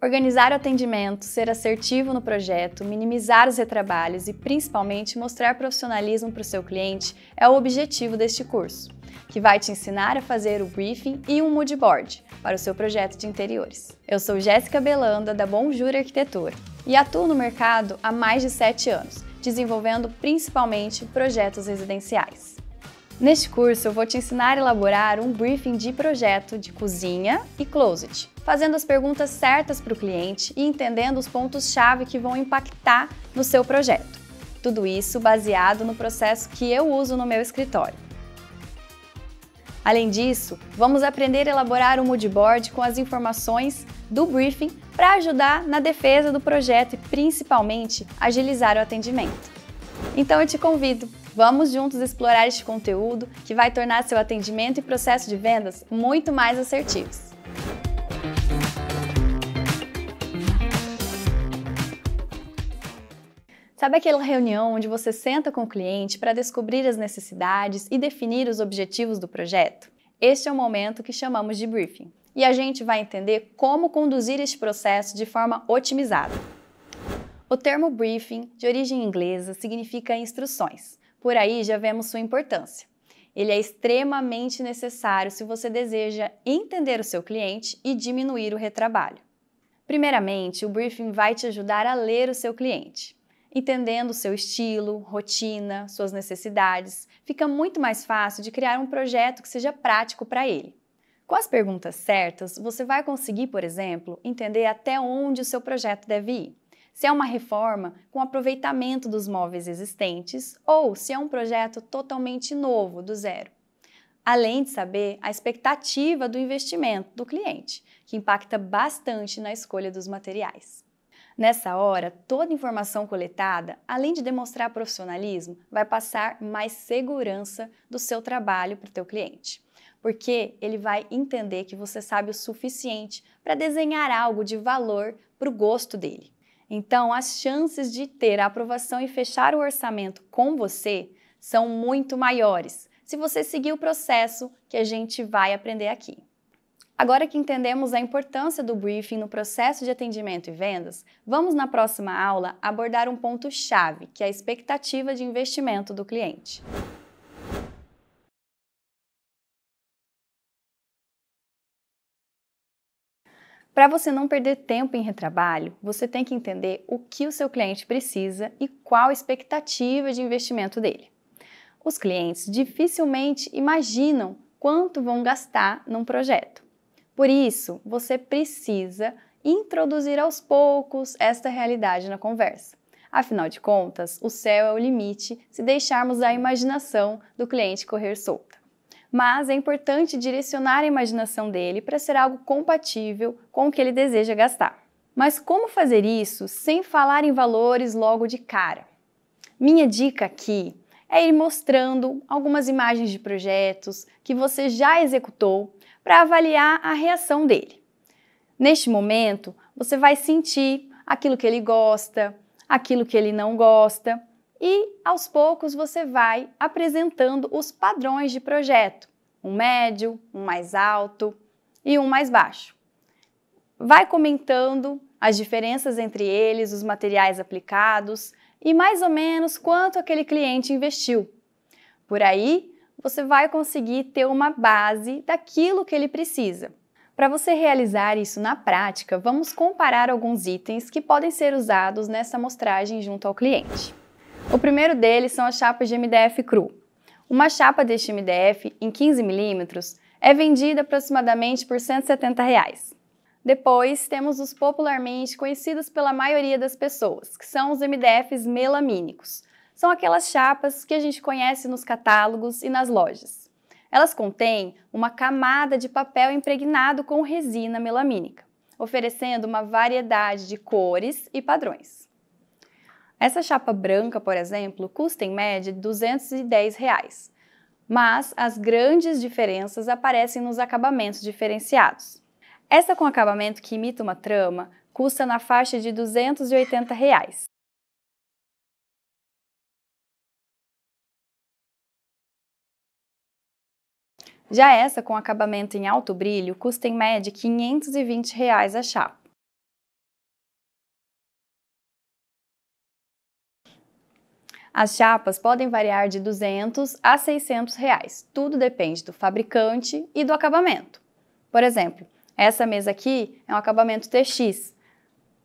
Organizar o atendimento, ser assertivo no projeto, minimizar os retrabalhos e, principalmente, mostrar profissionalismo para o seu cliente é o objetivo deste curso, que vai te ensinar a fazer o briefing e um mood board para o seu projeto de interiores. Eu sou Jéssica Belanda, da Bonjour Arquitetura, e atuo no mercado há mais de 7 anos, desenvolvendo principalmente projetos residenciais. Neste curso, eu vou te ensinar a elaborar um briefing de projeto de cozinha e closet, fazendo as perguntas certas para o cliente e entendendo os pontos-chave que vão impactar no seu projeto. Tudo isso baseado no processo que eu uso no meu escritório. Além disso, vamos aprender a elaborar um mood board com as informações do briefing para ajudar na defesa do projeto e, principalmente, agilizar o atendimento. Então eu te convido, vamos juntos explorar este conteúdo que vai tornar seu atendimento e processo de vendas muito mais assertivos. Sabe aquela reunião onde você senta com o cliente para descobrir as necessidades e definir os objetivos do projeto? Este é o momento que chamamos de briefing. E a gente vai entender como conduzir este processo de forma otimizada. O termo briefing, de origem inglesa, significa instruções. Por aí já vemos sua importância. Ele é extremamente necessário se você deseja entender o seu cliente e diminuir o retrabalho. Primeiramente, o briefing vai te ajudar a ler o seu cliente. Entendendo o seu estilo, rotina, suas necessidades, fica muito mais fácil de criar um projeto que seja prático para ele. Com as perguntas certas, você vai conseguir, por exemplo, entender até onde o seu projeto deve ir. Se é uma reforma com aproveitamento dos móveis existentes ou se é um projeto totalmente novo, do zero. Além de saber a expectativa do investimento do cliente, que impacta bastante na escolha dos materiais. Nessa hora, toda informação coletada, além de demonstrar profissionalismo, vai passar mais segurança do seu trabalho para o teu cliente. Porque ele vai entender que você sabe o suficiente para desenhar algo de valor para o gosto dele. Então, as chances de ter a aprovação e fechar o orçamento com você são muito maiores, se você seguir o processo que a gente vai aprender aqui. Agora que entendemos a importância do briefing no processo de atendimento e vendas, vamos na próxima aula abordar um ponto-chave, que é a expectativa de investimento do cliente. Para você não perder tempo em retrabalho, você tem que entender o que o seu cliente precisa e qual a expectativa de investimento dele. Os clientes dificilmente imaginam quanto vão gastar num projeto. Por isso, você precisa introduzir aos poucos esta realidade na conversa. Afinal de contas, o céu é o limite se deixarmos a imaginação do cliente correr solta. Mas é importante direcionar a imaginação dele para ser algo compatível com o que ele deseja gastar. Mas como fazer isso sem falar em valores logo de cara? Minha dica aqui é ir mostrando algumas imagens de projetos que você já executou para avaliar a reação dele. Neste momento, você vai sentir aquilo que ele gosta, aquilo que ele não gosta, e aos poucos você vai apresentando os padrões de projeto, um médio, um mais alto e um mais baixo. Vai comentando as diferenças entre eles, os materiais aplicados e mais ou menos quanto aquele cliente investiu. Por aí, você vai conseguir ter uma base daquilo que ele precisa. Para você realizar isso na prática, vamos comparar alguns itens que podem ser usados nessa amostragem junto ao cliente. O primeiro deles são as chapas de MDF cru. Uma chapa deste MDF em 15 mm é vendida aproximadamente por R$ 170. Depois temos os popularmente conhecidos pela maioria das pessoas, que são os MDFs melamínicos. São aquelas chapas que a gente conhece nos catálogos e nas lojas. Elas contêm uma camada de papel impregnado com resina melamínica, oferecendo uma variedade de cores e padrões. Essa chapa branca, por exemplo, custa em média R$ 210, mas as grandes diferenças aparecem nos acabamentos diferenciados. Essa com acabamento que imita uma trama custa na faixa de R$ 280. Já essa com acabamento em alto brilho custa em média R$ 520 a chapa. As chapas podem variar de R$ 200 a R$ 600, tudo depende do fabricante e do acabamento. Por exemplo, essa mesa aqui é um acabamento TX.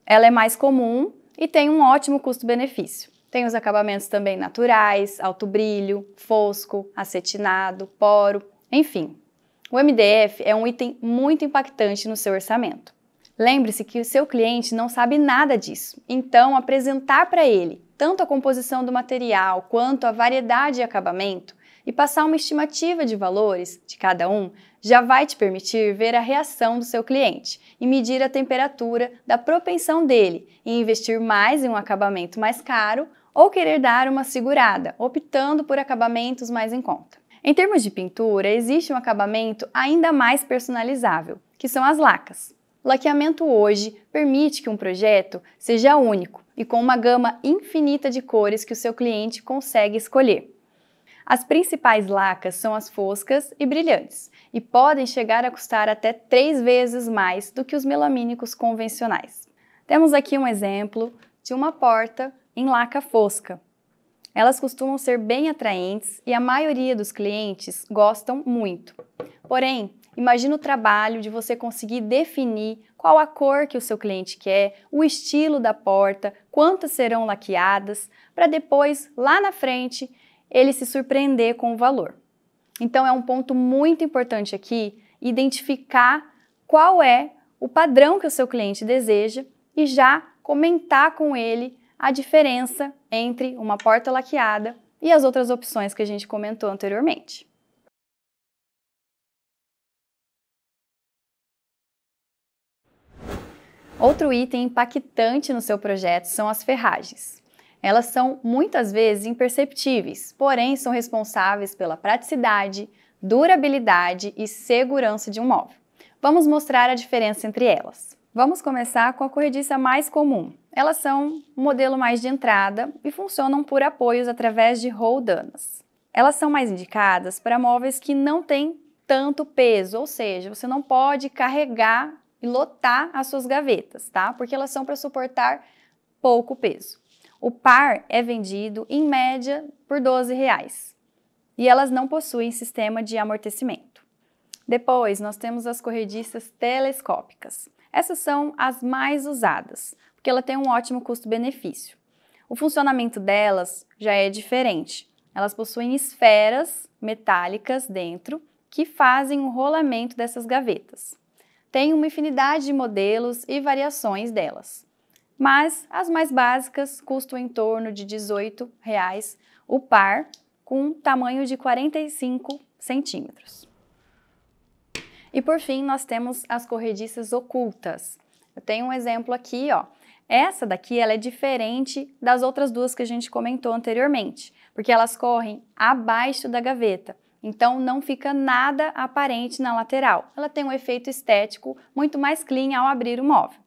Ela é mais comum e tem um ótimo custo-benefício. Tem os acabamentos também naturais, alto brilho, fosco, acetinado, poro, enfim. O MDF é um item muito impactante no seu orçamento. Lembre-se que o seu cliente não sabe nada disso, então apresentar para ele tanto a composição do material quanto a variedade de acabamento e passar uma estimativa de valores de cada um já vai te permitir ver a reação do seu cliente e medir a temperatura da propensão dele em investir mais em um acabamento mais caro ou querer dar uma segurada, optando por acabamentos mais em conta. Em termos de pintura, existe um acabamento ainda mais personalizável, que são as lacas. O laqueamento hoje permite que um projeto seja único e com uma gama infinita de cores que o seu cliente consegue escolher. As principais lacas são as foscas e brilhantes e podem chegar a custar até 3 vezes mais do que os melamínicos convencionais. Temos aqui um exemplo de uma porta em laca fosca. Elas costumam ser bem atraentes e a maioria dos clientes gostam muito. Porém, imagina o trabalho de você conseguir definir qual a cor que o seu cliente quer, o estilo da porta, quantas serão laqueadas, para depois, lá na frente, ele se surpreender com o valor. Então é um ponto muito importante aqui identificar qual é o padrão que o seu cliente deseja e já comentar com ele a diferença entre uma porta laqueada e as outras opções que a gente comentou anteriormente. Outro item impactante no seu projeto são as ferragens. Elas são muitas vezes imperceptíveis, porém são responsáveis pela praticidade, durabilidade e segurança de um móvel. Vamos mostrar a diferença entre elas. Vamos começar com a corrediça mais comum. Elas são um modelo mais de entrada e funcionam por apoios através de roldanas. Elas são mais indicadas para móveis que não têm tanto peso, ou seja, você não pode carregar e lotar as suas gavetas, tá? Porque elas são para suportar pouco peso. O par é vendido em média por R$ 12 e elas não possuem sistema de amortecimento. Depois nós temos as corrediças telescópicas. Essas são as mais usadas, porque ela tem um ótimo custo-benefício. O funcionamento delas já é diferente. Elas possuem esferas metálicas dentro que fazem o rolamento dessas gavetas. Tem uma infinidade de modelos e variações delas, mas as mais básicas custam em torno de R$ 18 o par, com um tamanho de 45 centímetros. E por fim, nós temos as corrediças ocultas. Eu tenho um exemplo aqui, ó. Essa daqui ela é diferente das outras duas que a gente comentou anteriormente, porque elas correm abaixo da gaveta. Então não fica nada aparente na lateral. Ela tem um efeito estético muito mais clean ao abrir o móvel.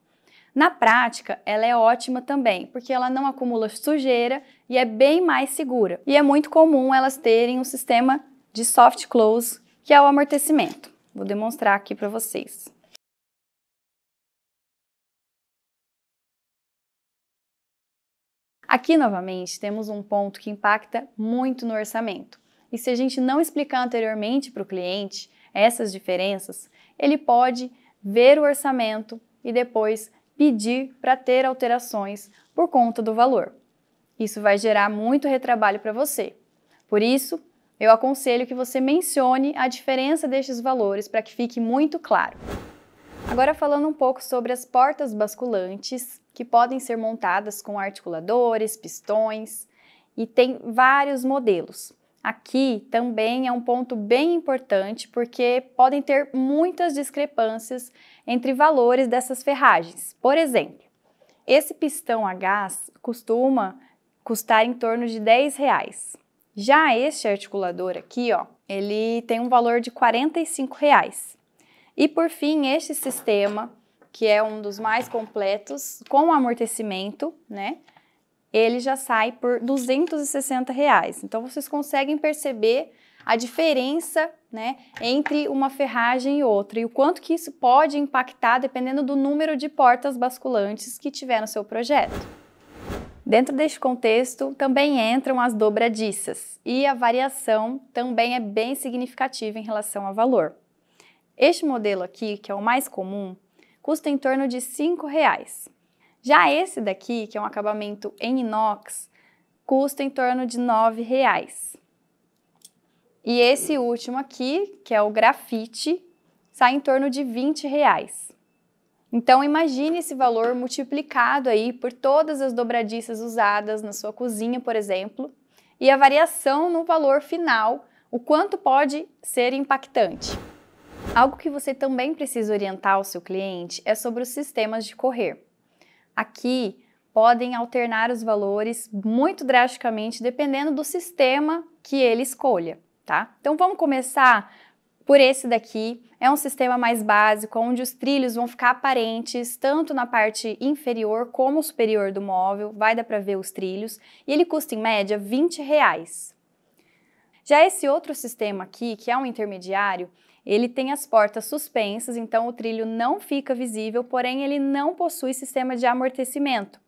Na prática, ela é ótima também, porque ela não acumula sujeira e é bem mais segura. E é muito comum elas terem um sistema de soft close, que é o amortecimento. Vou demonstrar aqui para vocês. Aqui, novamente, temos um ponto que impacta muito no orçamento. E se a gente não explicar anteriormente para o cliente essas diferenças, ele pode ver o orçamento e depois pedir para ter alterações por conta do valor. Isso vai gerar muito retrabalho para você. Por isso, eu aconselho que você mencione a diferença destes valores para que fique muito claro. Agora falando um pouco sobre as portas basculantes, que podem ser montadas com articuladores, pistões, e tem vários modelos. Aqui também é um ponto bem importante porque podem ter muitas discrepâncias entre valores dessas ferragens. Por exemplo, esse pistão a gás costuma custar em torno de R$ 10. Já este articulador aqui, ó, ele tem um valor de R$ 45. E por fim, este sistema, que é um dos mais completos, com amortecimento, né? Ele já sai por R$ 260. Então, vocês conseguem perceber a diferença, né, entre uma ferragem e outra e o quanto que isso pode impactar dependendo do número de portas basculantes que tiver no seu projeto. Dentro deste contexto, também entram as dobradiças, e a variação também é bem significativa em relação ao valor. Este modelo aqui, que é o mais comum, custa em torno de R$ 5,00. Já esse daqui, que é um acabamento em inox, custa em torno de R$ 9,00. E esse último aqui, que é o grafite, sai em torno de R$ 20,00. Então imagine esse valor multiplicado aí por todas as dobradiças usadas na sua cozinha, por exemplo, e a variação no valor final, o quanto pode ser impactante. Algo que você também precisa orientar o seu cliente é sobre os sistemas de correr. Aqui podem alternar os valores muito drasticamente dependendo do sistema que ele escolha, tá? Então vamos começar por esse daqui. É um sistema mais básico, onde os trilhos vão ficar aparentes tanto na parte inferior como superior do móvel, vai dar para ver os trilhos, e ele custa em média R$ 20,00. Já esse outro sistema aqui, que é um intermediário, ele tem as portas suspensas, então o trilho não fica visível, porém ele não possui sistema de amortecimento.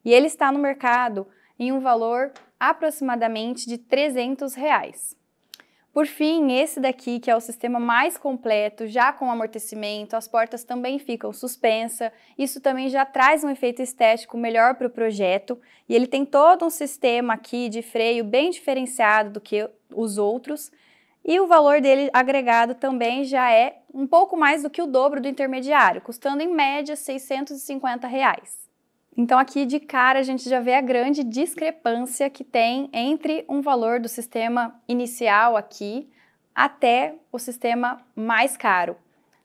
E ele está no mercado em um valor aproximadamente de R$ 300,00. Por fim, esse daqui, que é o sistema mais completo, já com amortecimento, as portas também ficam suspensas, isso também já traz um efeito estético melhor para o projeto, e ele tem todo um sistema aqui de freio bem diferenciado do que os outros, e o valor dele agregado também já é um pouco mais do que o dobro do intermediário, custando em média R$ 650,00. Então aqui de cara a gente já vê a grande discrepância que tem entre um valor do sistema inicial aqui até o sistema mais caro.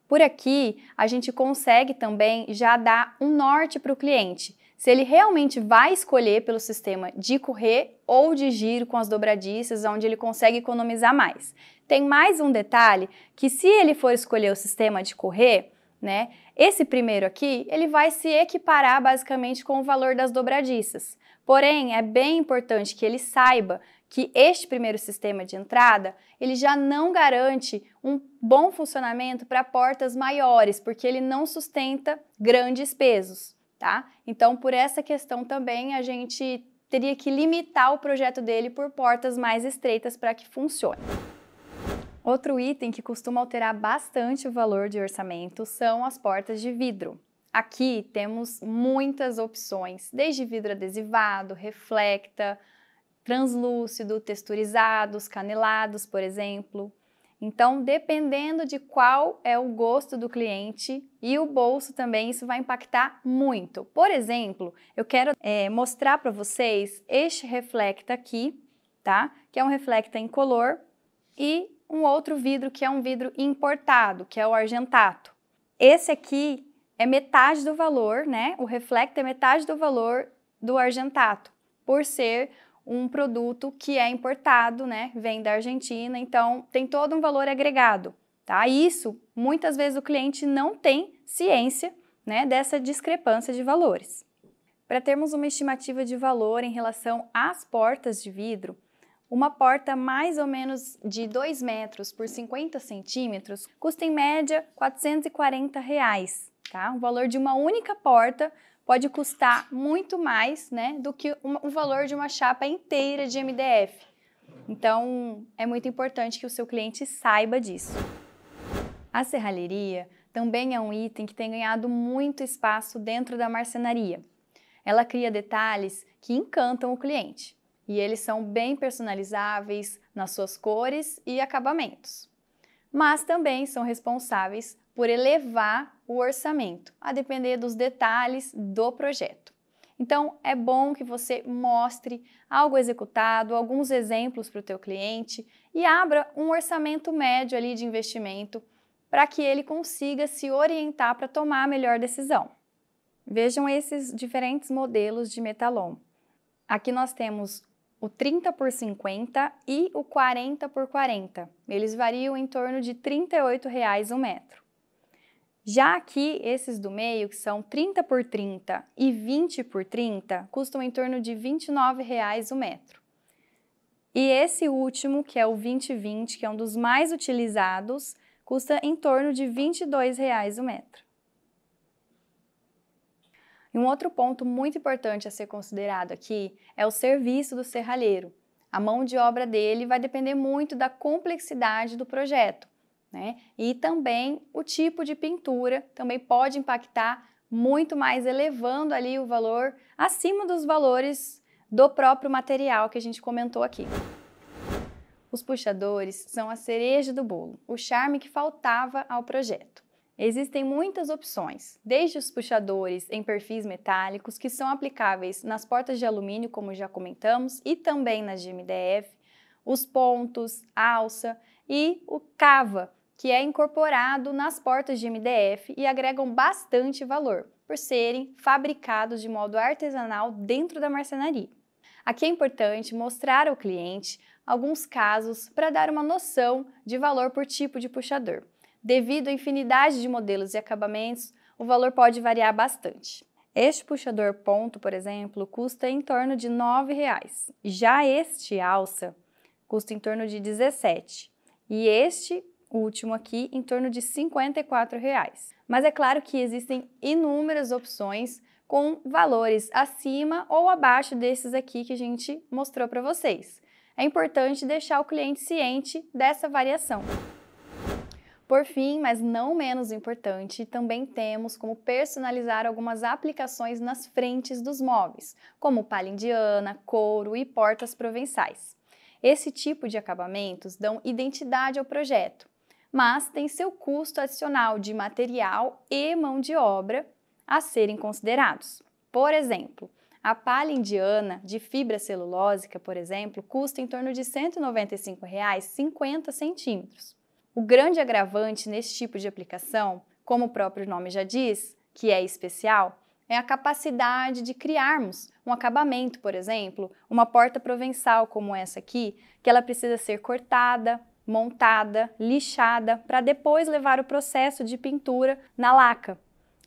Por aqui a gente consegue também já dar um norte para o cliente, se ele realmente vai escolher pelo sistema de correr ou de giro com as dobradiças, onde ele consegue economizar mais. Tem mais um detalhe, que se ele for escolher o sistema de correr, né, esse primeiro aqui, ele vai se equiparar basicamente com o valor das dobradiças. Porém, é bem importante que ele saiba que este primeiro sistema de entrada, ele já não garante um bom funcionamento para portas maiores, porque ele não sustenta grandes pesos, tá? Então, por essa questão também, a gente teria que limitar o projeto dele por portas mais estreitas para que funcione. Outro item que costuma alterar bastante o valor de orçamento são as portas de vidro. Aqui temos muitas opções, desde vidro adesivado, reflecta, translúcido, texturizados, canelados, por exemplo. Então, dependendo de qual é o gosto do cliente e o bolso também, isso vai impactar muito. Por exemplo, eu quero mostrar para vocês este reflecta aqui, tá? Que é um reflecta incolor, e um outro vidro que é um vidro importado, que é o argentato. Esse aqui é metade do valor, né? O reflecta é metade do valor do argentato, por ser um produto que é importado, né? Vem da Argentina, então tem todo um valor agregado, tá? Isso, muitas vezes o cliente não tem ciência, né, dessa discrepância de valores. Para termos uma estimativa de valor em relação às portas de vidro, uma porta mais ou menos de 2 metros por 50 centímetros custa em média R$ 440,00, tá? O valor de uma única porta pode custar muito mais, né, do que o valor de uma chapa inteira de MDF. Então, é muito importante que o seu cliente saiba disso. A serralheria também é um item que tem ganhado muito espaço dentro da marcenaria. Ela cria detalhes que encantam o cliente. E eles são bem personalizáveis nas suas cores e acabamentos. Mas também são responsáveis por elevar o orçamento, a depender dos detalhes do projeto. Então, é bom que você mostre algo executado, alguns exemplos para o teu cliente e abra um orçamento médio ali de investimento para que ele consiga se orientar para tomar a melhor decisão. Vejam esses diferentes modelos de metalon. Aqui nós temos o 30 por 50 e o 40 por 40. Eles variam em torno de R$ 38,00 o metro. Já aqui, esses do meio, que são 30 por 30 e 20 por 30, custam em torno de R$ 29,00 o metro. E esse último, que é o 20-20, que é um dos mais utilizados, custa em torno de R$ 22,00 o metro. E um outro ponto muito importante a ser considerado aqui é o serviço do serralheiro. A mão de obra dele vai depender muito da complexidade do projeto, né? E também o tipo de pintura também pode impactar muito mais, elevando ali o valor acima dos valores do próprio material que a gente comentou aqui. Os puxadores são a cereja do bolo, o charme que faltava ao projeto. Existem muitas opções, desde os puxadores em perfis metálicos, que são aplicáveis nas portas de alumínio, como já comentamos, e também nas de MDF, os pontos, alça e o cava, que é incorporado nas portas de MDF e agregam bastante valor, por serem fabricados de modo artesanal dentro da marcenaria. Aqui é importante mostrar ao cliente alguns casos para dar uma noção de valor por tipo de puxador. Devido à infinidade de modelos e acabamentos, o valor pode variar bastante. Este puxador ponto, por exemplo, custa em torno de R$ 9,00. Já este alça custa em torno de R$ 17,00. E este último aqui em torno de R$ 54,00. Mas é claro que existem inúmeras opções com valores acima ou abaixo desses aqui que a gente mostrou para vocês. É importante deixar o cliente ciente dessa variação. Por fim, mas não menos importante, também temos como personalizar algumas aplicações nas frentes dos móveis, como palha indiana, couro e portas provençais. Esse tipo de acabamentos dão identidade ao projeto, mas tem seu custo adicional de material e mão de obra a serem considerados. Por exemplo, a palha indiana de fibra celulósica, por exemplo, custa em torno de R$ 195,00 50 centímetros. O grande agravante nesse tipo de aplicação, como o próprio nome já diz, que é especial, é a capacidade de criarmos um acabamento, por exemplo, uma porta provençal como essa aqui, que ela precisa ser cortada, montada, lixada, para depois levar o processo de pintura na laca.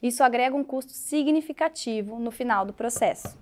Isso agrega um custo significativo no final do processo.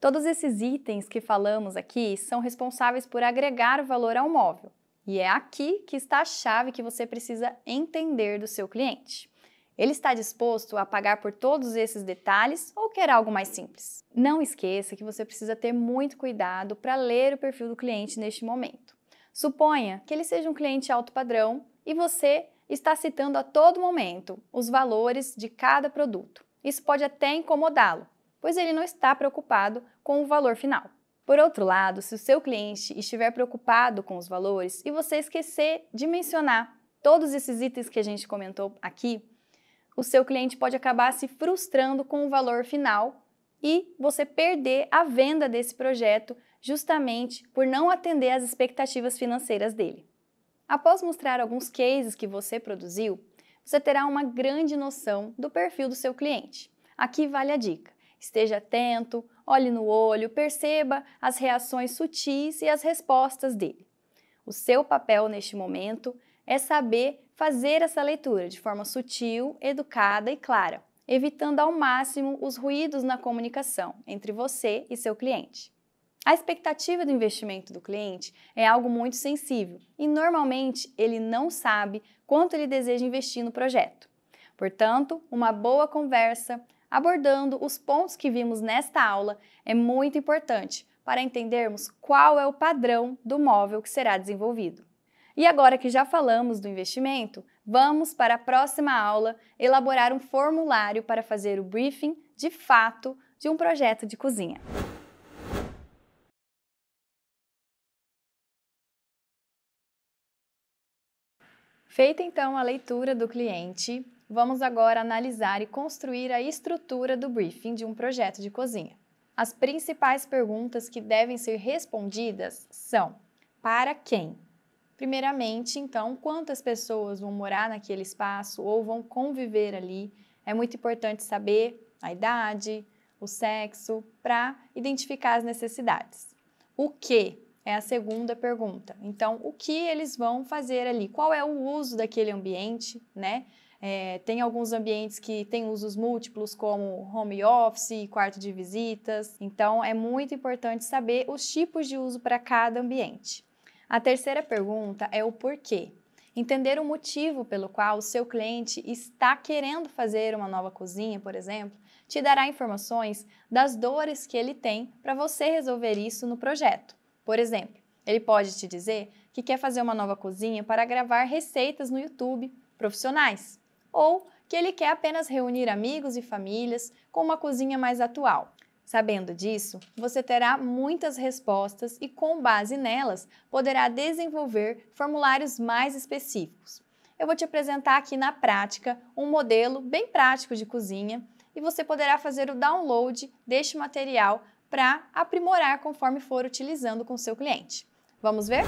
Todos esses itens que falamos aqui são responsáveis por agregar valor ao móvel. E é aqui que está a chave que você precisa entender do seu cliente. Ele está disposto a pagar por todos esses detalhes ou quer algo mais simples? Não esqueça que você precisa ter muito cuidado para ler o perfil do cliente neste momento. Suponha que ele seja um cliente alto padrão e você está citando a todo momento os valores de cada produto. Isso pode até incomodá-lo, pois ele não está preocupado com o valor final. Por outro lado, se o seu cliente estiver preocupado com os valores e você esquecer de mencionar todos esses itens que a gente comentou aqui, o seu cliente pode acabar se frustrando com o valor final e você perder a venda desse projeto justamente por não atender às expectativas financeiras dele. Após mostrar alguns cases que você produziu, você terá uma grande noção do perfil do seu cliente. Aqui vale a dica. Esteja atento, olhe no olho, perceba as reações sutis e as respostas dele. O seu papel neste momento é saber fazer essa leitura de forma sutil, educada e clara, evitando ao máximo os ruídos na comunicação entre você e seu cliente. A expectativa do investimento do cliente é algo muito sensível e normalmente ele não sabe quanto ele deseja investir no projeto. Portanto, uma boa conversa, abordando os pontos que vimos nesta aula, é muito importante para entendermos qual é o padrão do móvel que será desenvolvido. E agora que já falamos do investimento, vamos para a próxima aula elaborar um formulário para fazer o briefing de fato de um projeto de cozinha. Feita então a leitura do cliente, vamos agora analisar e construir a estrutura do briefing de um projeto de cozinha. As principais perguntas que devem ser respondidas são: para quem? Primeiramente, então, quantas pessoas vão morar naquele espaço ou vão conviver ali? É muito importante saber a idade, o sexo, para identificar as necessidades. O que? É a segunda pergunta. Então, o que eles vão fazer ali? Qual é o uso daquele ambiente, né? Tem alguns ambientes que têm usos múltiplos, como home office, quarto de visitas. Então, é muito importante saber os tipos de uso para cada ambiente. A terceira pergunta é o porquê. Entender o motivo pelo qual o seu cliente está querendo fazer uma nova cozinha, por exemplo, te dará informações das dores que ele tem para você resolver isso no projeto. Por exemplo, ele pode te dizer que quer fazer uma nova cozinha para gravar receitas no YouTube profissionais, ou que ele quer apenas reunir amigos e famílias com uma cozinha mais atual. Sabendo disso, você terá muitas respostas e, com base nelas, poderá desenvolver formulários mais específicos. Eu vou te apresentar aqui na prática um modelo bem prático de cozinha e você poderá fazer o download deste material para aprimorar conforme for utilizando com o seu cliente. Vamos ver?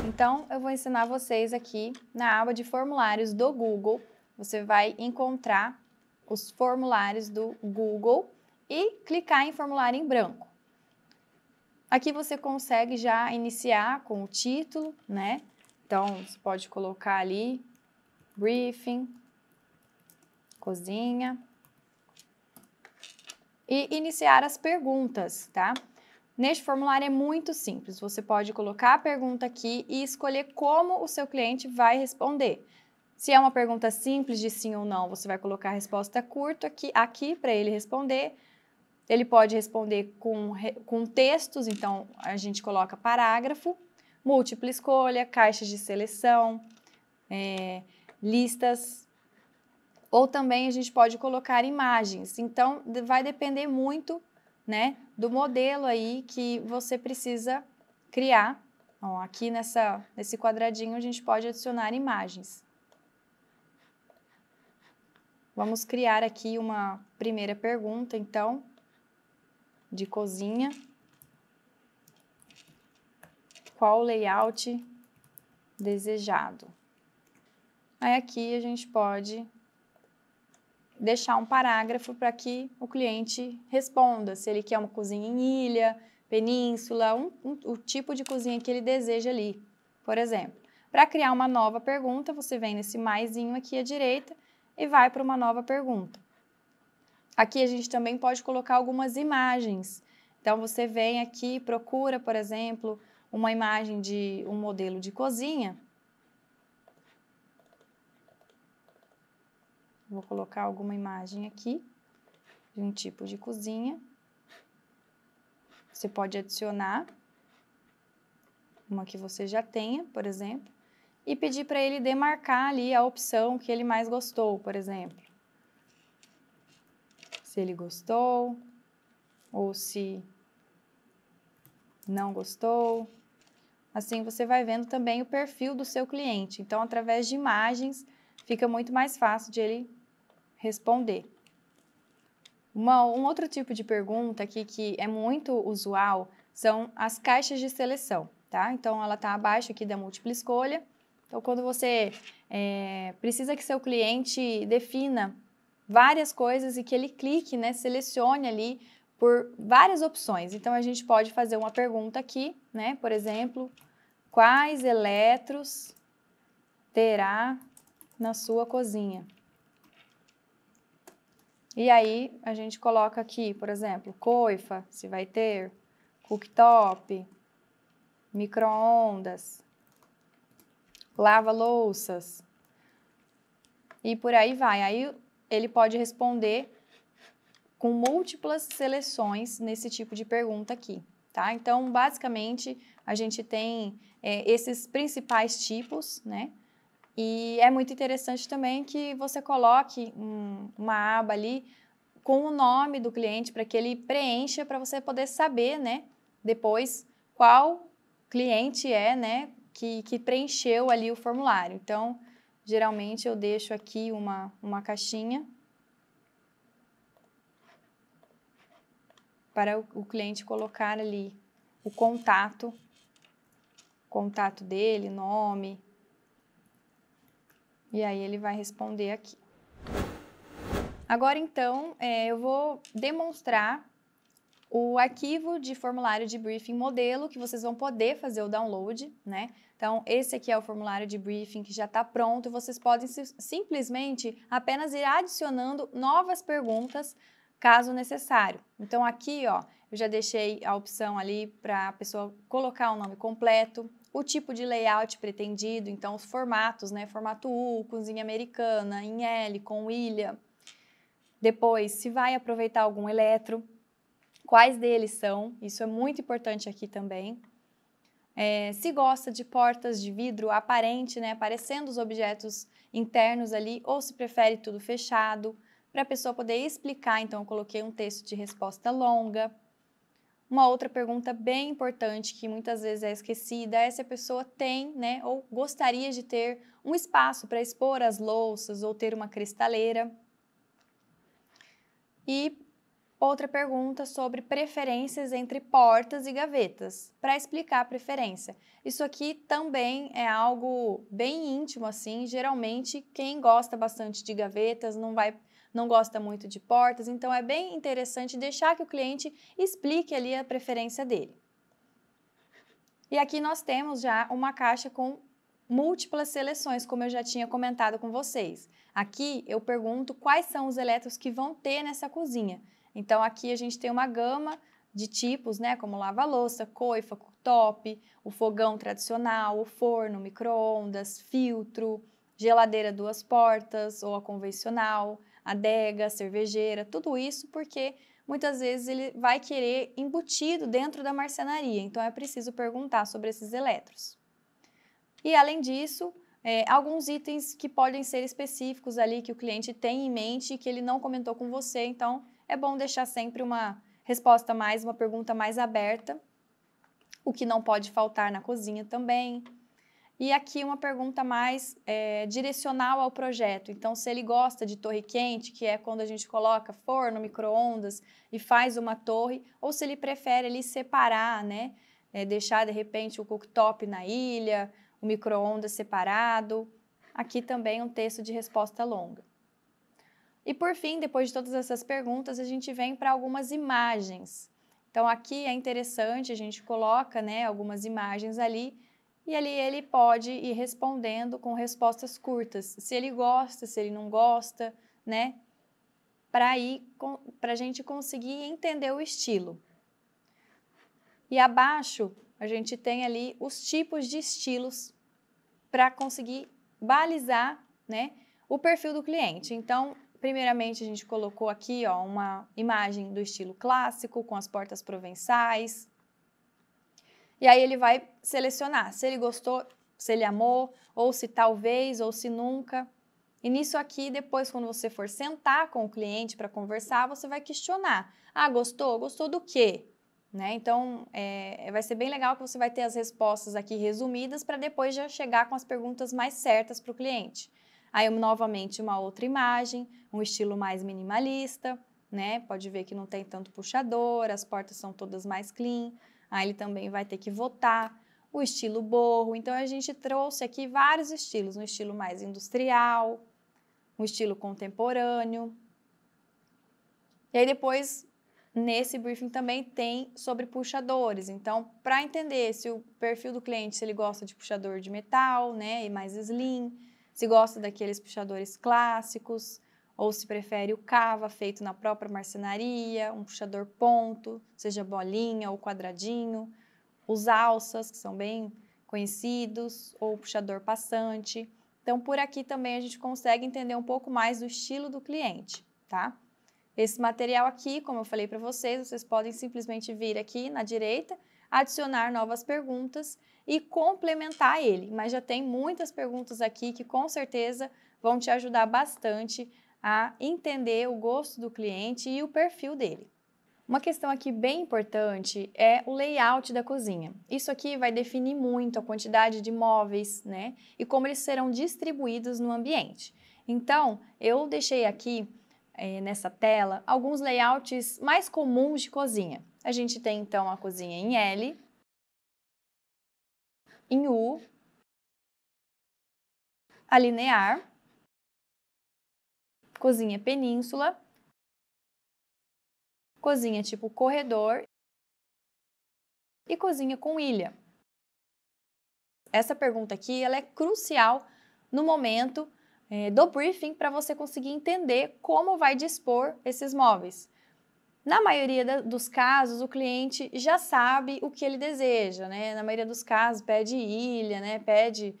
Então, eu vou ensinar vocês aqui na aba de formulários do Google. Você vai encontrar os formulários do Google e clicar em formulário em branco. Aqui você consegue já iniciar com o título, né? Então, você pode colocar ali, briefing, cozinha, e iniciar as perguntas, tá? Neste formulário é muito simples, você pode colocar a pergunta aqui e escolher como o seu cliente vai responder. Se é uma pergunta simples de sim ou não, você vai colocar a resposta curta aqui para ele responder. Ele pode responder com textos, então a gente coloca parágrafo, múltipla escolha, caixas de seleção, listas, ou também a gente pode colocar imagens. Então vai depender muito, né, do modelo aí que você precisa criar. Ó, aqui nesse quadradinho a gente pode adicionar imagens. Vamos criar aqui uma primeira pergunta, então, de cozinha. Qual o layout desejado? Aí aqui a gente pode deixar um parágrafo para que o cliente responda, se ele quer uma cozinha em ilha, península, o tipo de cozinha que ele deseja ali, por exemplo. Para criar uma nova pergunta, você vem nesse maisinho aqui à direita e vai para uma nova pergunta. Aqui a gente também pode colocar algumas imagens. Então, você vem aqui e procura, por exemplo, uma imagem de um modelo de cozinha. Vou colocar alguma imagem aqui de um tipo de cozinha. Você pode adicionar uma que você já tenha, por exemplo, e pedir para ele demarcar ali a opção que ele mais gostou, por exemplo. Se ele gostou ou se não gostou. Assim você vai vendo também o perfil do seu cliente. Então, através de imagens, fica muito mais fácil de ele responder. Um outro tipo de pergunta aqui que é muito usual são as caixas de seleção, tá? Então, ela está abaixo aqui da múltipla escolha. Então, quando você precisa que seu cliente defina várias coisas e que ele clique, né, selecione ali por várias opções. Então, a gente pode fazer uma pergunta aqui, né? Por exemplo, quais eletros terá na sua cozinha? E aí, a gente coloca aqui, por exemplo, coifa, se vai ter, cooktop, micro-ondas, lava-louças e por aí vai. Aí, ele pode responder com múltiplas seleções nesse tipo de pergunta aqui, tá? Então, basicamente, a gente tem esses principais tipos, né? E é muito interessante também que você coloque uma aba ali com o nome do cliente para que ele preencha, para você poder saber, né, depois qual cliente é, né, que preencheu ali o formulário. Então, geralmente eu deixo aqui uma caixinha para o cliente colocar ali o contato dele, nome, e aí ele vai responder aqui. Agora, então, eu vou demonstrar o arquivo de formulário de briefing modelo, que vocês vão poder fazer o download, né? Então, esse aqui é o formulário de briefing que já está pronto. Vocês podem simplesmente apenas ir adicionando novas perguntas, caso necessário. Então, aqui, ó, eu já deixei a opção ali para a pessoa colocar o nome completo, o tipo de layout pretendido, então os formatos, né? Formato U, cozinha americana, em L, com ilha. Depois, se vai aproveitar algum eletro, quais deles são, isso é muito importante aqui também. Se gosta de portas de vidro aparente, né, aparecendo os objetos internos ali, ou se prefere tudo fechado, para a pessoa poder explicar, então eu coloquei um texto de resposta longa. Uma outra pergunta bem importante que muitas vezes é esquecida é se a pessoa tem, né, ou gostaria de ter um espaço para expor as louças ou ter uma cristaleira. E outra pergunta sobre preferências entre portas e gavetas, para explicar a preferência. Isso aqui também é algo bem íntimo, assim, geralmente quem gosta bastante de gavetas não gosta muito de portas, então é bem interessante deixar que o cliente explique ali a preferência dele. E aqui nós temos já uma caixa com múltiplas seleções, como eu já tinha comentado com vocês. Aqui eu pergunto quais são os eletros que vão ter nessa cozinha. Então aqui a gente tem uma gama de tipos, né, como lava-louça, coifa, cooktop, o fogão tradicional, o forno, micro-ondas, filtro, geladeira duas portas ou a convencional, adega, cervejeira, tudo isso porque muitas vezes ele vai querer embutido dentro da marcenaria, então é preciso perguntar sobre esses eletros. E além disso, alguns itens que podem ser específicos ali que o cliente tem em mente e que ele não comentou com você, então é bom deixar sempre uma resposta uma pergunta mais aberta, o que não pode faltar na cozinha também. E aqui uma pergunta mais direcional ao projeto. Então, se ele gosta de torre quente, que é quando a gente coloca forno, micro-ondas e faz uma torre, ou se ele prefere ali separar, né? Deixar de repente o cooktop na ilha, o micro-ondas separado. Aqui também um texto de resposta longa. E por fim, depois de todas essas perguntas, a gente vem para algumas imagens. Então, aqui é interessante, a gente coloca, né, algumas imagens ali, e ali ele pode ir respondendo com respostas curtas, se ele gosta, se ele não gosta, né, para a gente conseguir entender o estilo. E abaixo, a gente tem ali os tipos de estilos para conseguir balizar, né, o perfil do cliente. Então, primeiramente, a gente colocou aqui ó, uma imagem do estilo clássico, com as portas provençais. E aí ele vai selecionar se ele gostou, se ele amou, ou se talvez, ou se nunca. E nisso aqui, depois, quando você for sentar com o cliente para conversar, você vai questionar. Ah, gostou? Gostou do quê? Né? Então, vai ser bem legal que você vai ter as respostas aqui resumidas para depois já chegar com as perguntas mais certas para o cliente. Aí, novamente, uma outra imagem, um estilo mais minimalista, né? Pode ver que não tem tanto puxador, as portas são todas mais clean. Aí ele também vai ter que votar. O estilo boho. Então, a gente trouxe aqui vários estilos, um estilo mais industrial, um estilo contemporâneo. E aí, depois, nesse briefing também tem sobre puxadores. Então, para entender se o perfil do cliente, se ele gosta de puxador de metal, né, e mais slim, se gosta daqueles puxadores clássicos, ou se prefere o cava feito na própria marcenaria, um puxador ponto, seja bolinha ou quadradinho, os alças, que são bem conhecidos, ou o puxador passante. Então, por aqui também a gente consegue entender um pouco mais do estilo do cliente, tá? Esse material aqui, como eu falei para vocês podem simplesmente vir aqui na direita, adicionar novas perguntas e complementar ele. Mas já tem muitas perguntas aqui que com certeza vão te ajudar bastante a entender o gosto do cliente e o perfil dele. Uma questão aqui bem importante é o layout da cozinha. Isso aqui vai definir muito a quantidade de móveis, né? E como eles serão distribuídos no ambiente. Então, eu deixei aqui nessa tela alguns layouts mais comuns de cozinha. A gente tem então a cozinha em L, em U, a linear, cozinha península, cozinha tipo corredor e cozinha com ilha. Essa pergunta aqui ela é crucial no momento do briefing para você conseguir entender como vai dispor esses móveis. Na maioria dos casos, o cliente já sabe o que ele deseja, né? Na maioria dos casos, pede ilha, né? Pede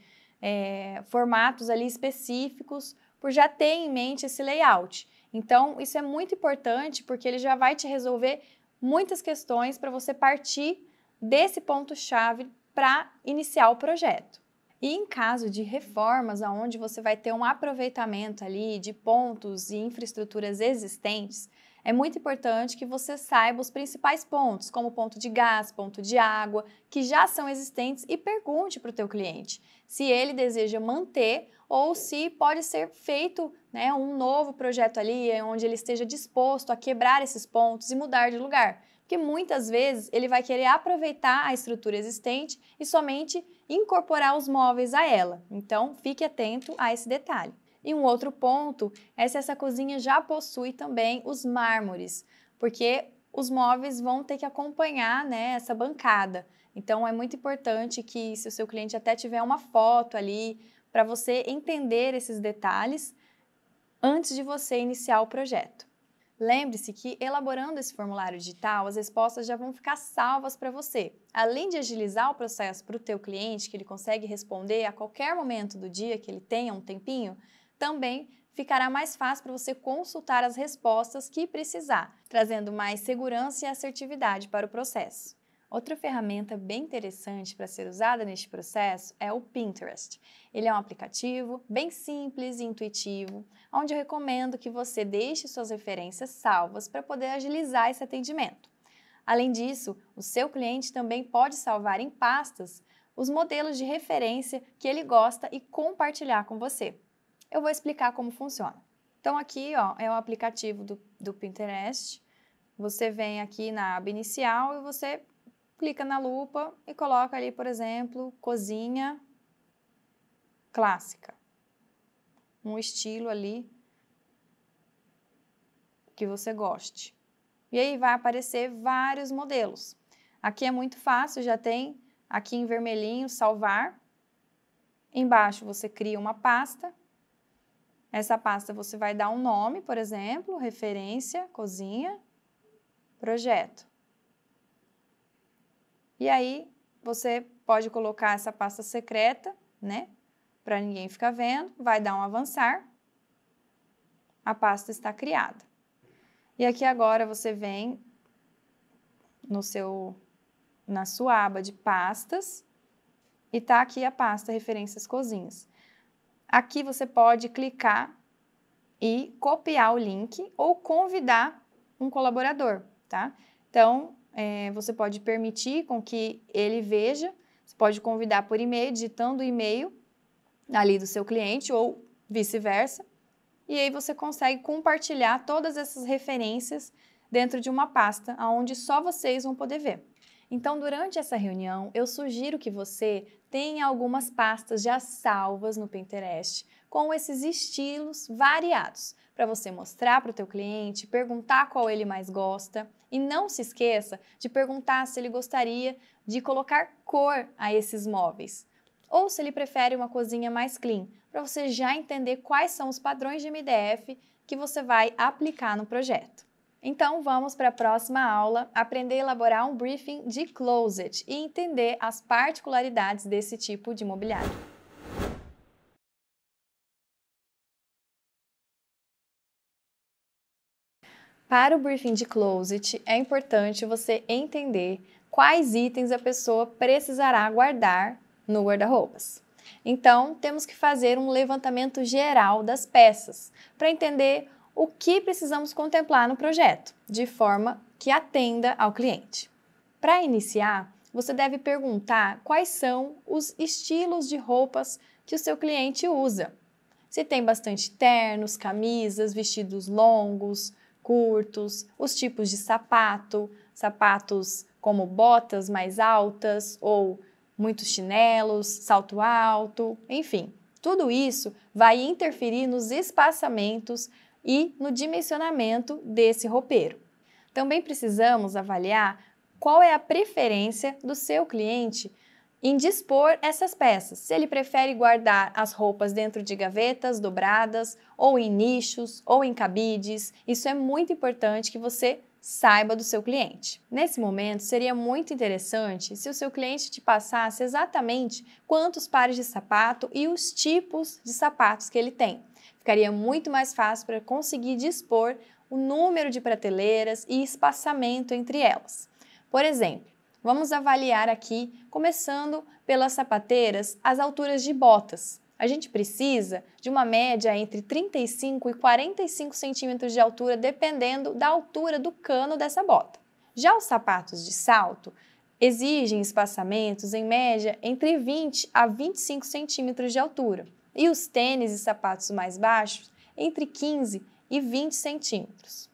formatos ali específicos por já ter em mente esse layout. Então, isso é muito importante porque ele já vai te resolver muitas questões para você partir desse ponto-chave para iniciar o projeto. E em caso de reformas, onde você vai ter um aproveitamento ali de pontos e infraestruturas existentes, é muito importante que você saiba os principais pontos, como ponto de gás, ponto de água, que já são existentes, e pergunte para o teu cliente se ele deseja manter ou se pode ser feito, né, um novo projeto ali, onde ele esteja disposto a quebrar esses pontos e mudar de lugar. Porque muitas vezes ele vai querer aproveitar a estrutura existente e somente incorporar os móveis a ela. Então, fique atento a esse detalhe. E um outro ponto é se essa cozinha já possui também os mármores, porque os móveis vão ter que acompanhar, né, essa bancada. Então, é muito importante que, se o seu cliente até tiver uma foto ali, para você entender esses detalhes antes de você iniciar o projeto. Lembre-se que, elaborando esse formulário digital, as respostas já vão ficar salvas para você. Além de agilizar o processo para o teu cliente, que ele consegue responder a qualquer momento do dia que ele tenha um tempinho, também ficará mais fácil para você consultar as respostas que precisar, trazendo mais segurança e assertividade para o processo. Outra ferramenta bem interessante para ser usada neste processo é o Pinterest. Ele é um aplicativo bem simples e intuitivo, onde eu recomendo que você deixe suas referências salvas para poder agilizar esse atendimento. Além disso, o seu cliente também pode salvar em pastas os modelos de referência que ele gosta e compartilhar com você. Eu vou explicar como funciona. Então aqui, ó, é o aplicativo do Pinterest. Você vem aqui na aba inicial e você clica na lupa e coloca ali, por exemplo, cozinha clássica. Um estilo ali que você goste. E aí vai aparecer vários modelos. Aqui é muito fácil, já tem aqui em vermelhinho salvar. Embaixo você cria uma pasta. Essa pasta você vai dar um nome, por exemplo, referência, cozinha, projeto. E aí você pode colocar essa pasta secreta, né, para ninguém ficar vendo, vai dar um avançar. A pasta está criada. E aqui agora você vem na sua aba de pastas e tá aqui a pasta referências cozinhas. Aqui você pode clicar e copiar o link ou convidar um colaborador, tá? Então, você pode permitir com que ele veja, você pode convidar por e-mail, digitando o e-mail ali do seu cliente ou vice-versa, e aí você consegue compartilhar todas essas referências dentro de uma pasta onde só vocês vão poder ver. Então, durante essa reunião, eu sugiro que você tenha algumas pastas já salvas no Pinterest com esses estilos variados, para você mostrar para o teu cliente, perguntar qual ele mais gosta e não se esqueça de perguntar se ele gostaria de colocar cor a esses móveis ou se ele prefere uma cozinha mais clean, para você já entender quais são os padrões de MDF que você vai aplicar no projeto. Então, vamos para a próxima aula aprender a elaborar um briefing de closet e entender as particularidades desse tipo de mobiliário. Para o briefing de closet, é importante você entender quais itens a pessoa precisará guardar no guarda-roupas. Então, temos que fazer um levantamento geral das peças para entender o que precisamos contemplar no projeto, de forma que atenda ao cliente. Para iniciar, você deve perguntar quais são os estilos de roupas que o seu cliente usa. Se tem bastante ternos, camisas, vestidos longos, curtos, os tipos de sapato, sapatos como botas mais altas ou muitos chinelos, salto alto, enfim. Tudo isso vai interferir nos espaçamentos e no dimensionamento desse roupeiro. Também precisamos avaliar qual é a preferência do seu cliente em dispor essas peças. Se ele prefere guardar as roupas dentro de gavetas dobradas, ou em nichos, ou em cabides, isso é muito importante que você saiba do seu cliente. Nesse momento, seria muito interessante se o seu cliente te passasse exatamente quantos pares de sapato e os tipos de sapatos que ele tem. Ficaria muito mais fácil para conseguir dispor o número de prateleiras e espaçamento entre elas. Por exemplo, vamos avaliar aqui, começando pelas sapateiras, as alturas de botas. A gente precisa de uma média entre 35 e 45 centímetros de altura, dependendo da altura do cano dessa bota. Já os sapatos de salto exigem espaçamentos, em média, entre 20 a 25 centímetros de altura. E os tênis e sapatos mais baixos, entre 15 e 20 centímetros.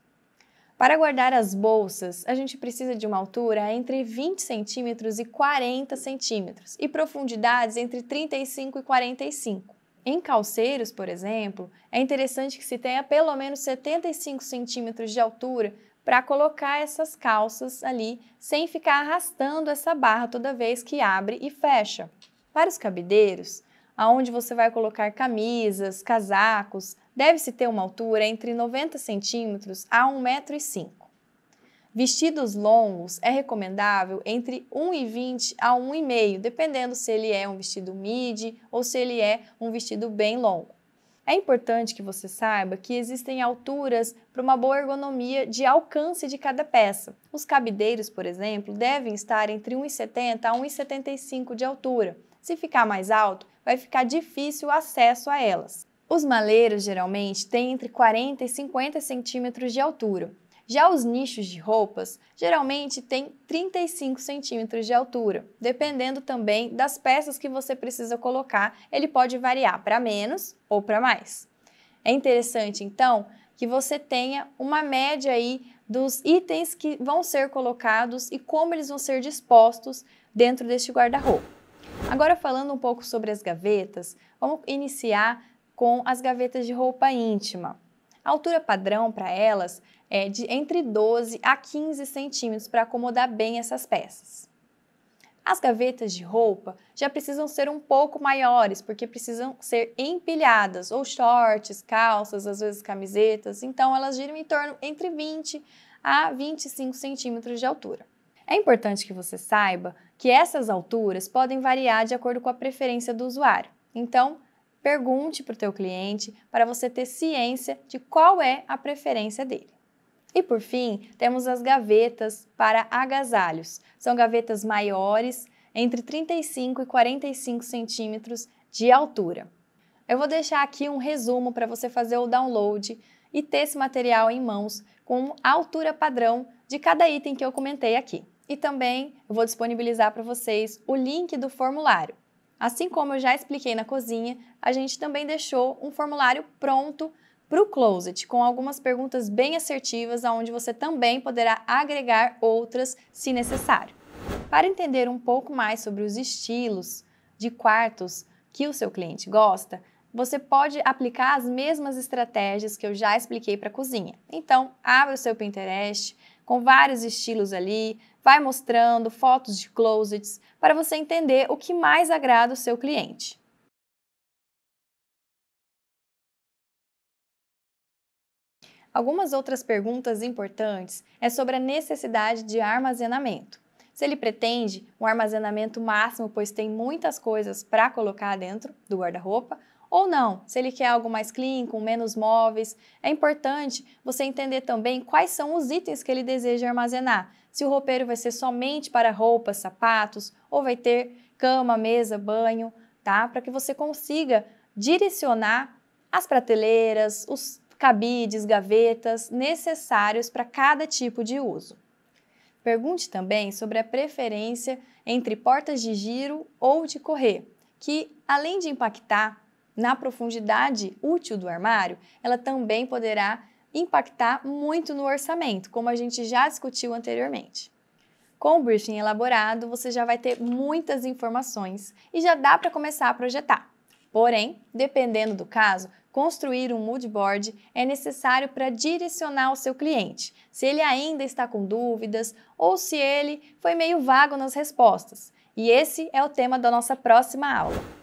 Para guardar as bolsas, a gente precisa de uma altura entre 20 centímetros e 40 centímetros e profundidades entre 35 e 45. Em calceiros, por exemplo, é interessante que se tenha pelo menos 75 centímetros de altura para colocar essas calças ali sem ficar arrastando essa barra toda vez que abre e fecha. Para os cabideiros, aonde você vai colocar camisas, casacos, deve-se ter uma altura entre 90 centímetros a 1,05 m. Vestidos longos é recomendável entre 1,20 a 1,5 m, dependendo se ele é um vestido midi ou se ele é um vestido bem longo. É importante que você saiba que existem alturas para uma boa ergonomia de alcance de cada peça. Os cabideiros, por exemplo, devem estar entre 1,70 a 1,75 de altura. Se ficar mais alto, vai ficar difícil o acesso a elas. Os maleiros, geralmente, têm entre 40 e 50 centímetros de altura. Já os nichos de roupas, geralmente, têm 35 centímetros de altura. Dependendo também das peças que você precisa colocar, ele pode variar para menos ou para mais. É interessante, então, que você tenha uma média aí dos itens que vão ser colocados e como eles vão ser dispostos dentro deste guarda-roupa. Agora, falando um pouco sobre as gavetas, vamos iniciar com as gavetas de roupa íntima. A altura padrão para elas é de entre 12 a 15 centímetros para acomodar bem essas peças. As gavetas de roupa já precisam ser um pouco maiores, porque precisam ser empilhadas, ou shorts, calças, às vezes camisetas, então elas giram em torno entre 20 a 25 centímetros de altura. É importante que você saiba que essas alturas podem variar de acordo com a preferência do usuário. Então, pergunte para o teu cliente para você ter ciência de qual é a preferência dele. E por fim, temos as gavetas para agasalhos. São gavetas maiores, entre 35 e 45 centímetros de altura. Eu vou deixar aqui um resumo para você fazer o download e ter esse material em mãos com a altura padrão de cada item que eu comentei aqui. E também eu vou disponibilizar para vocês o link do formulário. Assim como eu já expliquei na cozinha, a gente também deixou um formulário pronto para o closet, com algumas perguntas bem assertivas, onde você também poderá agregar outras se necessário. Para entender um pouco mais sobre os estilos de quartos que o seu cliente gosta, você pode aplicar as mesmas estratégias que eu já expliquei para a cozinha. Então, abre o seu Pinterest, com vários estilos ali, vai mostrando fotos de closets para você entender o que mais agrada o seu cliente. Algumas outras perguntas importantes é sobre a necessidade de armazenamento. Se ele pretende um armazenamento máximo, pois tem muitas coisas para colocar dentro do guarda-roupa, ou não, se ele quer algo mais clean, com menos móveis. É importante você entender também quais são os itens que ele deseja armazenar. Se o roupeiro vai ser somente para roupas, sapatos, ou vai ter cama, mesa, banho, tá? Para que você consiga direcionar as prateleiras, os cabides, gavetas necessários para cada tipo de uso. Pergunte também sobre a preferência entre portas de giro ou de correr, que além de impactar na profundidade útil do armário, ela também poderá impactar muito no orçamento, como a gente já discutiu anteriormente. Com o briefing elaborado, você já vai ter muitas informações e já dá para começar a projetar. Porém, dependendo do caso, construir um mood board é necessário para direcionar o seu cliente, se ele ainda está com dúvidas ou se ele foi meio vago nas respostas. E esse é o tema da nossa próxima aula.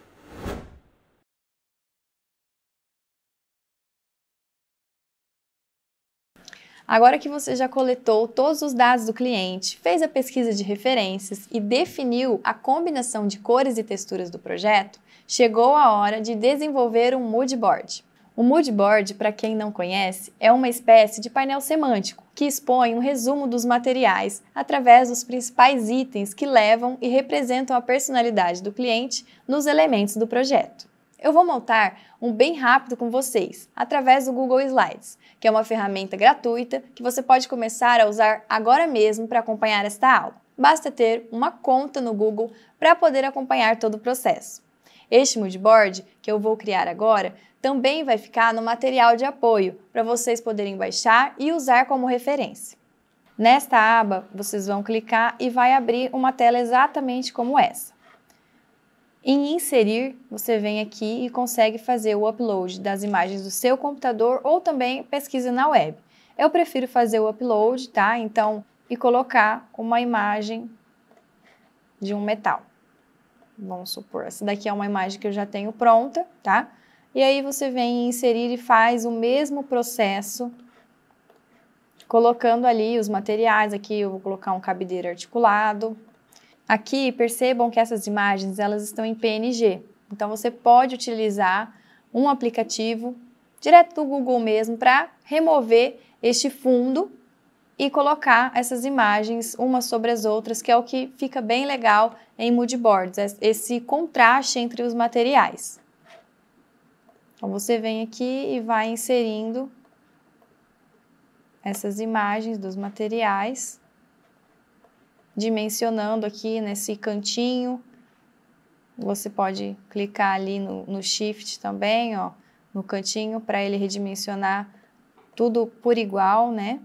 Agora que você já coletou todos os dados do cliente, fez a pesquisa de referências e definiu a combinação de cores e texturas do projeto, chegou a hora de desenvolver um mood board. O mood board, para quem não conhece, é uma espécie de painel semântico que expõe um resumo dos materiais através dos principais itens que levam e representam a personalidade do cliente nos elementos do projeto. Eu vou montar um bem rápido com vocês, através do Google Slides, que é uma ferramenta gratuita que você pode começar a usar agora mesmo para acompanhar esta aula. Basta ter uma conta no Google para poder acompanhar todo o processo. Este mood board que eu vou criar agora também vai ficar no material de apoio para vocês poderem baixar e usar como referência. Nesta aba, vocês vão clicar e vai abrir uma tela exatamente como essa. Em inserir, você vem aqui e consegue fazer o upload das imagens do seu computador ou também pesquisa na web. Eu prefiro fazer o upload, tá? Então, e colocar uma imagem de um metal. Vamos supor, essa daqui é uma imagem que eu já tenho pronta, tá? E aí você vem inserir e faz o mesmo processo, colocando ali os materiais. Aqui eu vou colocar um cabideiro articulado. Aqui, percebam que essas imagens elas estão em PNG, então você pode utilizar um aplicativo direto do Google mesmo para remover este fundo e colocar essas imagens umas sobre as outras, que é o que fica bem legal em mood boards, esse contraste entre os materiais. Então você vem aqui e vai inserindo essas imagens dos materiais, dimensionando aqui nesse cantinho. Você pode clicar ali no Shift também, ó, no cantinho, para ele redimensionar tudo por igual, né?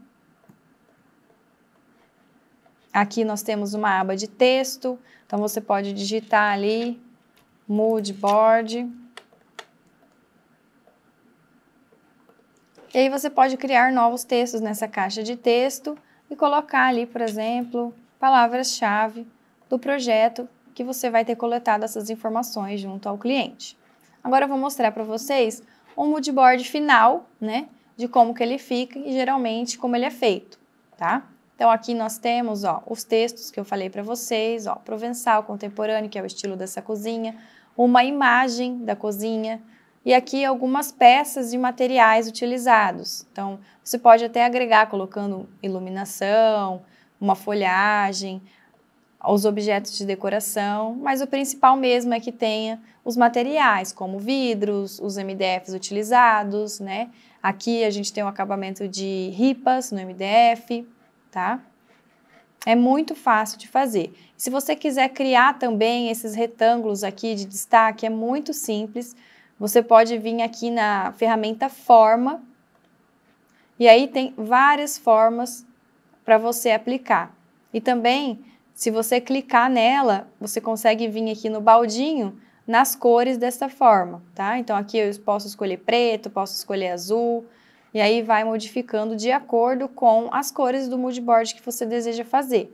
Aqui nós temos uma aba de texto, então você pode digitar ali, mood board. E aí você pode criar novos textos nessa caixa de texto e colocar ali, por exemplo, palavras-chave do projeto que você vai ter coletado essas informações junto ao cliente. Agora eu vou mostrar para vocês um mood board final, né, de como que ele fica e geralmente como ele é feito, tá? Então aqui nós temos, ó, os textos que eu falei para vocês, ó, provençal, contemporâneo, que é o estilo dessa cozinha, uma imagem da cozinha e aqui algumas peças de materiais utilizados. Então você pode até agregar colocando iluminação, uma folhagem, os objetos de decoração, mas o principal mesmo é que tenha os materiais, como vidros, os MDFs utilizados, né? Aqui a gente tem um acabamento de ripas no MDF, tá? É muito fácil de fazer. Se você quiser criar também esses retângulos aqui de destaque, é muito simples. Você pode vir aqui na ferramenta Forma, e aí tem várias formas para você aplicar. E também, se você clicar nela, você consegue vir aqui no baldinho nas cores dessa forma, tá? Então aqui eu posso escolher preto, posso escolher azul, e aí vai modificando de acordo com as cores do mood board que você deseja fazer.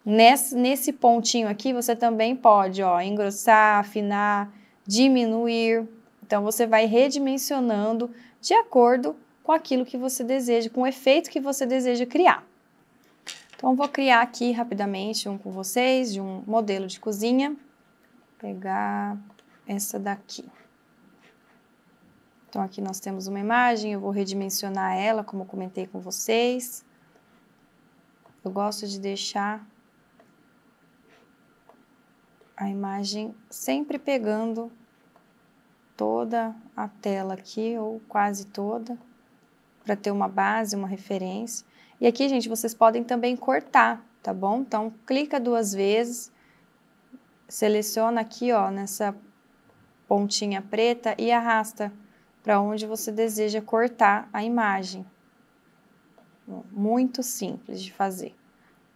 Nesse pontinho aqui você também pode, ó, engrossar, afinar, diminuir. Então você vai redimensionando de acordo com aquilo que você deseja, com o efeito que você deseja criar. Então, vou criar aqui rapidamente um com vocês, de um modelo de cozinha. Vou pegar essa daqui. Então, aqui nós temos uma imagem, eu vou redimensionar ela, como eu comentei com vocês. Eu gosto de deixar a imagem sempre pegando toda a tela aqui, ou quase toda, para ter uma base, uma referência. E aqui, gente, vocês podem também cortar, tá bom? Então, clica 2 vezes, seleciona aqui, ó, nessa pontinha preta e arrasta para onde você deseja cortar a imagem. Muito simples de fazer.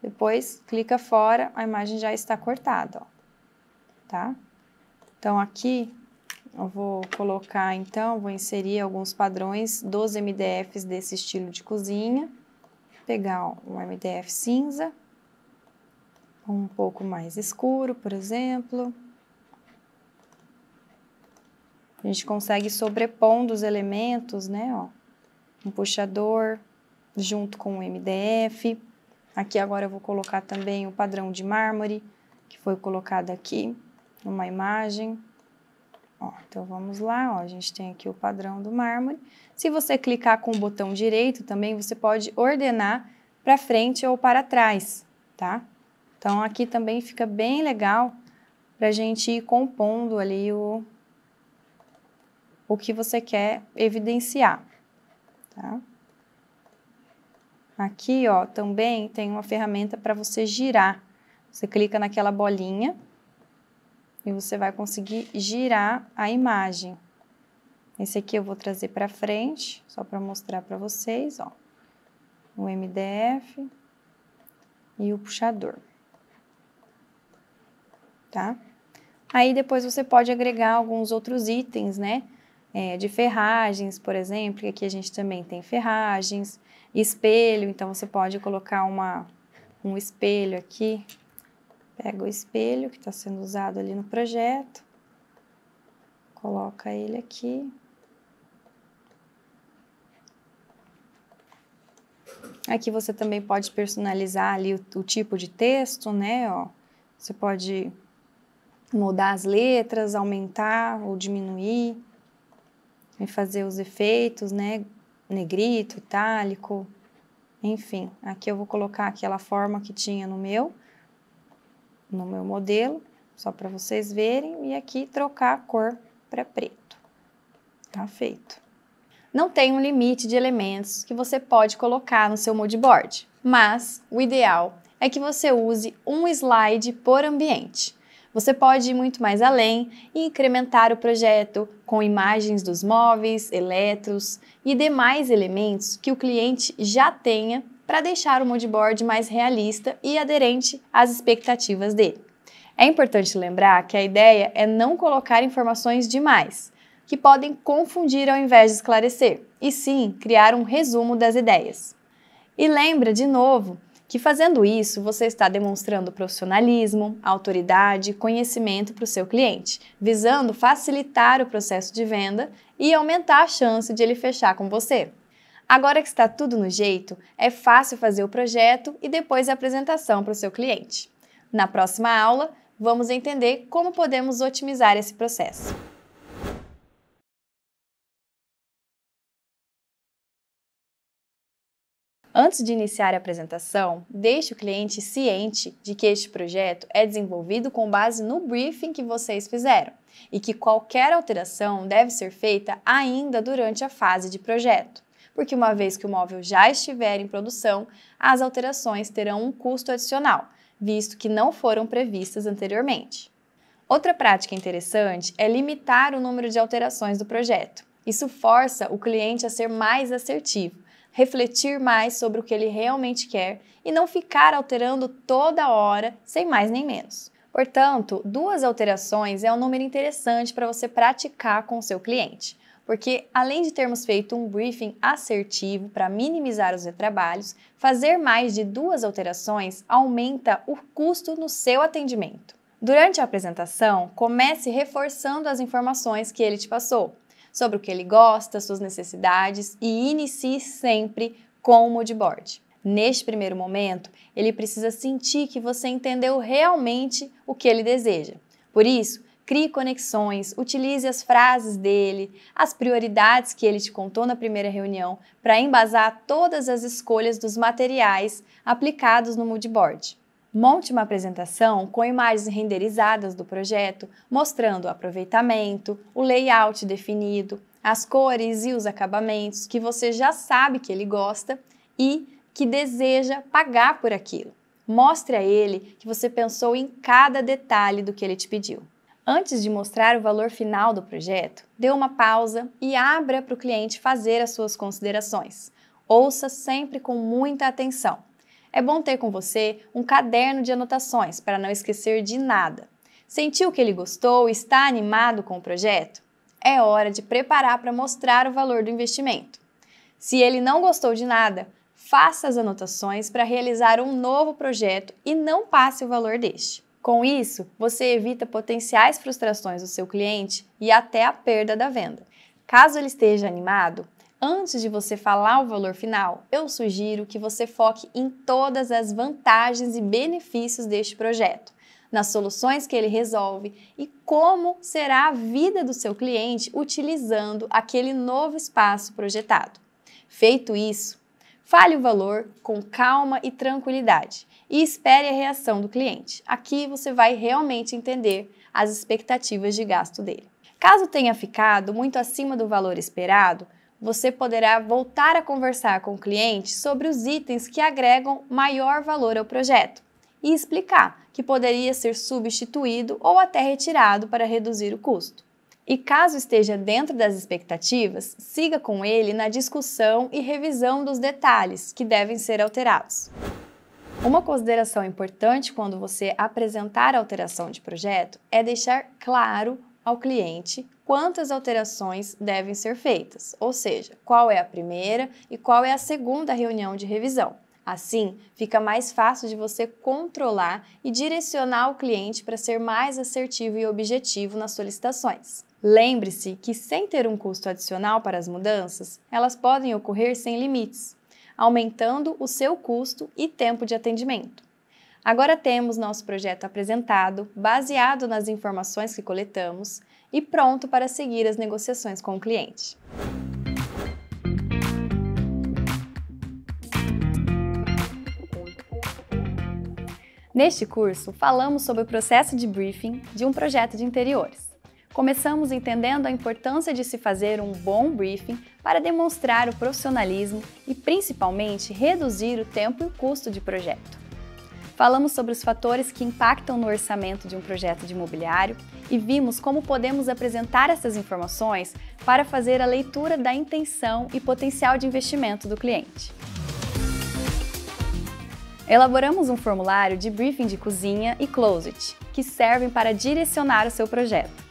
Depois, clica fora, a imagem já está cortada, ó, tá? Então, aqui, eu vou colocar, então, vou inserir alguns padrões dos MDFs desse estilo de cozinha. Pegar um MDF cinza, um pouco mais escuro, por exemplo. A gente consegue sobrepondo os elementos, né, ó. Um puxador, junto com o MDF. Aqui agora eu vou colocar também o padrão de mármore, que foi colocado aqui numa imagem. Ó, então vamos lá, ó, a gente tem aqui o padrão do mármore. Se você clicar com o botão direito também, você pode ordenar para frente ou para trás, tá? Então aqui também fica bem legal para a gente ir compondo ali o que você quer evidenciar, tá? Aqui, ó, também tem uma ferramenta para você girar. Você clica naquela bolinha e você vai conseguir girar a imagem. Esse aqui eu vou trazer para frente, só para mostrar para vocês, ó. O MDF e o puxador, tá? Aí depois você pode agregar alguns outros itens, né? De ferragens, por exemplo, que aqui a gente também tem ferragens, espelho, então você pode colocar um espelho aqui. Pega o espelho que está sendo usado ali no projeto, coloca ele aqui. Aqui você também pode personalizar ali o tipo de texto, né? Ó, você pode mudar as letras, aumentar ou diminuir, e fazer os efeitos, né? Negrito, itálico, enfim. Aqui eu vou colocar aquela forma que tinha no meu modelo, só para vocês verem, e aqui trocar a cor para preto. Tá feito. Não tem um limite de elementos que você pode colocar no seu mood board, mas o ideal é que você use um slide por ambiente. Você pode ir muito mais além e incrementar o projeto com imagens dos móveis, eletros e demais elementos que o cliente já tenha para deixar o mood board mais realista e aderente às expectativas dele. É importante lembrar que a ideia é não colocar informações demais, que podem confundir ao invés de esclarecer, e sim criar um resumo das ideias. E lembra, de novo, que fazendo isso você está demonstrando profissionalismo, autoridade e conhecimento para o seu cliente, visando facilitar o processo de venda e aumentar a chance de ele fechar com você. Agora que está tudo no jeito, é fácil fazer o projeto e depois a apresentação para o seu cliente. Na próxima aula, vamos entender como podemos otimizar esse processo. Antes de iniciar a apresentação, deixe o cliente ciente de que este projeto é desenvolvido com base no briefing que vocês fizeram e que qualquer alteração deve ser feita ainda durante a fase de projeto, porque uma vez que o móvel já estiver em produção, as alterações terão um custo adicional, visto que não foram previstas anteriormente. Outra prática interessante é limitar o número de alterações do projeto. Isso força o cliente a ser mais assertivo, refletir mais sobre o que ele realmente quer e não ficar alterando toda hora, sem mais nem menos. Portanto, 2 alterações é um número interessante para você praticar com o seu cliente, porque além de termos feito um briefing assertivo para minimizar os retrabalhos, fazer mais de 2 alterações aumenta o custo no seu atendimento. Durante a apresentação, comece reforçando as informações que ele te passou, sobre o que ele gosta, suas necessidades e inicie sempre com o mood board. Neste primeiro momento, ele precisa sentir que você entendeu realmente o que ele deseja. Por isso, crie conexões, utilize as frases dele, as prioridades que ele te contou na primeira reunião para embasar todas as escolhas dos materiais aplicados no mood board. Monte uma apresentação com imagens renderizadas do projeto, mostrando o aproveitamento, o layout definido, as cores e os acabamentos que você já sabe que ele gosta e que deseja pagar por aquilo. Mostre a ele que você pensou em cada detalhe do que ele te pediu. Antes de mostrar o valor final do projeto, dê uma pausa e abra para o cliente fazer as suas considerações. Ouça sempre com muita atenção. É bom ter com você um caderno de anotações para não esquecer de nada. Sentiu que ele gostou e está animado com o projeto? É hora de preparar para mostrar o valor do investimento. Se ele não gostou de nada, faça as anotações para realizar um novo projeto e não passe o valor deste. Com isso, você evita potenciais frustrações do seu cliente e até a perda da venda. Caso ele esteja animado, Antes de você falar o valor final, eu sugiro que você foque em todas as vantagens e benefícios deste projeto, nas soluções que ele resolve e como será a vida do seu cliente utilizando aquele novo espaço projetado. Feito isso, fale o valor com calma e tranquilidade e espere a reação do cliente. Aqui você vai realmente entender as expectativas de gasto dele. Caso tenha ficado muito acima do valor esperado, você poderá voltar a conversar com o cliente sobre os itens que agregam maior valor ao projeto e explicar que poderia ser substituído ou até retirado para reduzir o custo. E caso esteja dentro das expectativas, siga com ele na discussão e revisão dos detalhes que devem ser alterados. Uma consideração importante quando você apresentar a alteração de projeto é deixar claro ao cliente quantas alterações devem ser feitas, ou seja, qual é a primeira e qual é a segunda reunião de revisão. Assim, fica mais fácil de você controlar e direcionar o cliente para ser mais assertivo e objetivo nas solicitações. Lembre-se que, sem ter um custo adicional para as mudanças, elas podem ocorrer sem limites, aumentando o seu custo e tempo de atendimento. Agora temos nosso projeto apresentado, baseado nas informações que coletamos e pronto para seguir as negociações com o cliente. Neste curso, falamos sobre o processo de briefing de um projeto de interiores. Começamos entendendo a importância de se fazer um bom briefing para demonstrar o profissionalismo e, principalmente, reduzir o tempo e o custo de projeto. Falamos sobre os fatores que impactam no orçamento de um projeto de imobiliário e vimos como podemos apresentar essas informações para fazer a leitura da intenção e potencial de investimento do cliente. Elaboramos um formulário de briefing de cozinha e closet, que servem para direcionar o seu projeto.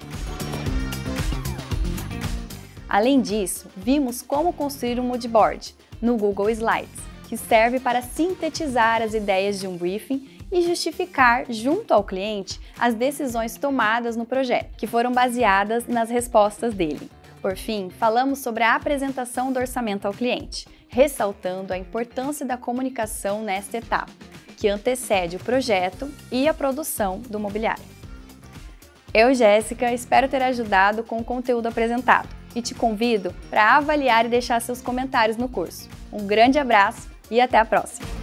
Além disso, vimos como construir um mood board no Google Slides, que serve para sintetizar as ideias de um briefing e justificar, junto ao cliente, as decisões tomadas no projeto, que foram baseadas nas respostas dele. Por fim, falamos sobre a apresentação do orçamento ao cliente, ressaltando a importância da comunicação nesta etapa, que antecede o projeto e a produção do mobiliário. Eu, Jéssica, espero ter ajudado com o conteúdo apresentado e te convido para avaliar e deixar seus comentários no curso. Um grande abraço e até a próxima!